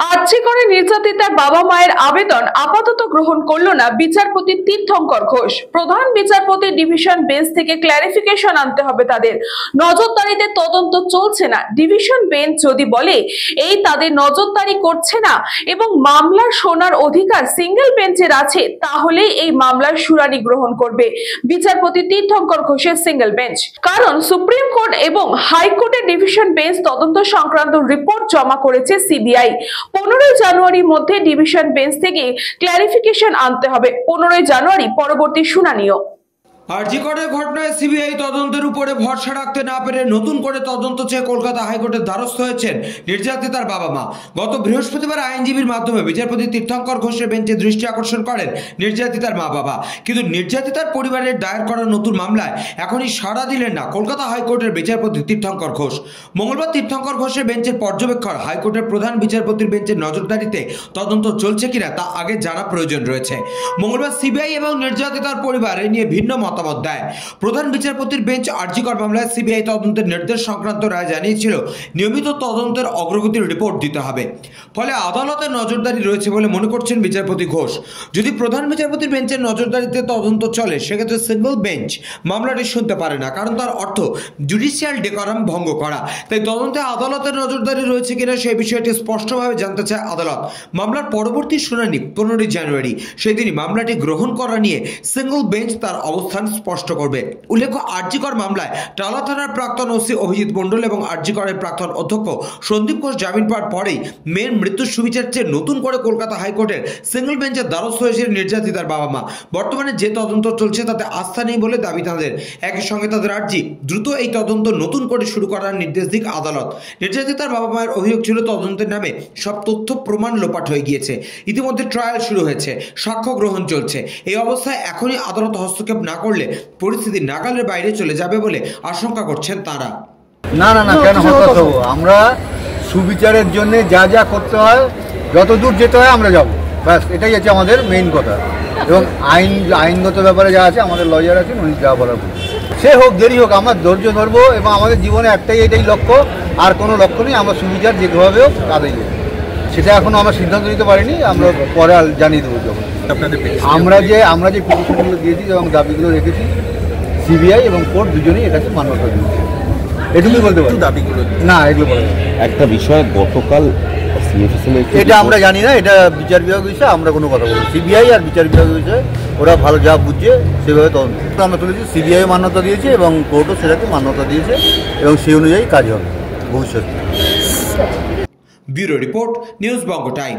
আর্জি করে নির্যাতিতার বাবা মায়ের আবেদন আপাতত গ্রহণ করল না বিচারপতি তীর্থঙ্কর ঘোষ। প্রধান বিচারপতি ডিভিশন বেঞ্চ থেকে ক্ল্যারিফিকেশন আনতে হবে তাদের। নজরদারিতে তদন্ত চলছে না। ডিভিশন বেঞ্চ যদি বলে এই তাদের নজরদারি করছে না এবং মামলার শোনার অধিকার সিঙ্গেল বেঞ্চের আছে, তাহলে এই মামলার শুনানি গ্রহণ করবে বিচারপতি তীর্থঙ্কর ঘোষের সিঙ্গেল বেঞ্চ। কারণ সুপ্রিম কোর্ট এবং হাইকোর্টের ডিভিশন বেঞ্চ তদন্ত সংক্রান্ত রিপোর্ট জমা করেছে সিবিআই। 15 জানুয়ারির মধ্যে ডিভিশন বেঞ্চ থেকে ক্ল্যারিফিকেশন আনতে হবে। 15 জানুয়ারি পরবর্তী শুনানিও। আরজি কোর্টের ঘটনায় সিবিআই তদন্তের উপরে ভরসা রাখতে না পেরে নতুন করে তদন্ত চেয়ে কলকাতা হাইকোর্টের দ্বারস্থ হয়েছেন নির্যাতিতার বাবা মা। গত বৃহস্পতিবার আইনজীবীর মাধ্যমে বিচারপতি তীর্থঙ্কর ঘোষের বেঞ্চে দৃষ্টি আকর্ষণ করেন নির্যাতিতার মা বাবা। কিন্তু নির্যাতিতার পরিবারের দায়ের করা নতুন মামলায় এখনই সাড়া দিলেন না কলকাতা হাইকোর্টের বিচারপতি তীর্থঙ্কর ঘোষ। মঙ্গলবার তীর্থঙ্কর ঘোষের বেঞ্চের পর্যবেক্ষণ হাইকোর্টের প্রধান বিচারপতির বেঞ্চের নজরদারিতে তদন্ত চলছে কিনা তা আগে জানা প্রয়োজন রয়েছে। মঙ্গলবার সিবিআই এবং নির্যাতিতার পরিবার এ নিয়ে ভিন্ন মতামত দেয়। প্রধান বিচারপতির বেঞ্চ আরজিকর মামলায় সিবিআই তদন্তের নির্দেশ সংক্রান্ত রায় জানিয়েছিল নিয়মিত তদন্তের অগ্রগতির রিপোর্ট দিতে হবে। ফলে আদালতের নজরদারি রয়েছে বলে মনে করছেন বিচারপতি ঘোষ। যদি প্রধান বিচারপতির বেঞ্চের নজরদারিতে তদন্ত চলে সেক্ষেত্রে সিঙ্গল বেঞ্চ মামলাটি শুনতে পারে না, কারণ তার অর্থ জুডিশিয়াল ডেকরাম ভঙ্গ করা। তাই তদন্তে আদালতের নজরদারি রয়েছে কিনা সেই বিষয়টি স্পষ্টভাবে জানতে চায় আদালত। মামলার পরবর্তী শুনানি 15 জানুয়ারি। সেই দিনই মামলাটি গ্রহণ করা নিয়ে সিঙ্গল বেঞ্চ তার অবস্থান স্পষ্ট করবে। উল্লেখ্য, আরজিকর মামলায় টালা থানার প্রাক্তন ওসি অভিজিৎ মণ্ডল এবং আরজিকরের প্রাক্তন অধ্যক্ষ সন্দীপ ঘোষ জামিন পাওয়ার পরেই মেয়ের মৃত্যুর সুবিচার চেয়ে নতুন করে কলকাতা হাইকোর্টের সিঙ্গল বেঞ্চের দ্বারস্থ হয়েছে নির্যাতিতার বাবা মা। বর্তমানে যে তদন্ত চলছে তাতে আস্থা নেই বলে দাবি তাদের। একই সঙ্গে তাদের আর্জি দ্রুত এই তদন্ত নতুন করে শুরু করার নির্দেশ দিক আদালত। নির্যাতিতার বাবা মায়ের অভিযোগ ছিল তদন্তের নামে সব তথ্য প্রমাণ লোপাট হয়ে গিয়েছে। ইতিমধ্যে ট্রায়াল শুরু হয়েছে, সাক্ষ্য গ্রহণ চলছে। এই অবস্থায় এখনই আদালত হস্তক্ষেপ না করলে পরিস্থিতি নাগালের বাইরে চলে যাবে বলে আশঙ্কা করছেন তারা। না না না, কেন হতাশ হবো? আমরা সুবিচারের জন্য যা যা করতে হয়, যত দূর যেতে হয় আমরা যাব, ব্যাস এটাই হচ্ছে আমাদের মেইন কথা। এবং আইনগত ব্যাপারে যা আছে আমাদের লয়ার আছেন, উনি যা বলার সে হোক দেরি হোক, আমরা ধৈর্য ধরবো এবং আমাদের জীবনে এটাই লক্ষ্য, আর কোনো লক্ষ্য নেই। আমরা সুবিচার যেভাবে হোক কাজে যাই, সেটা এখনও আমরা সিদ্ধান্ত নিতে পারিনি, আমরা পরে জানিয়ে দেবো যখন। আমরা যে পিটিশনগুলো দিয়েছি এবং দাবিগুলো রেখেছি, সিবিআই এবং কোর্ট দুজনেই এটাকে মান্যতা দিয়েছে। এটুকুই বলতে পারি। দাবিগুলো না, এগুলো বলে একটা বিষয় গতকাল এটা আমরা জানি না, এটা বিচার বিভাগ বিষয়ে আমরা কোনো কথা বলি। সিবিআই আর বিচার বিভাগ বিষয়ে ওরা ভালো যা বুঝছে সেভাবে তদন্ত আমরা তুলেছি। সিবিআই মান্যতা দিয়েছে এবং কোর্টও সেটাকে মান্যতা দিয়েছে এবং সেই অনুযায়ী কাজ হবে ভবিষ্যতে। ব্যুরো রিপোর্ট, নিউজ বঙ্গ টাইম।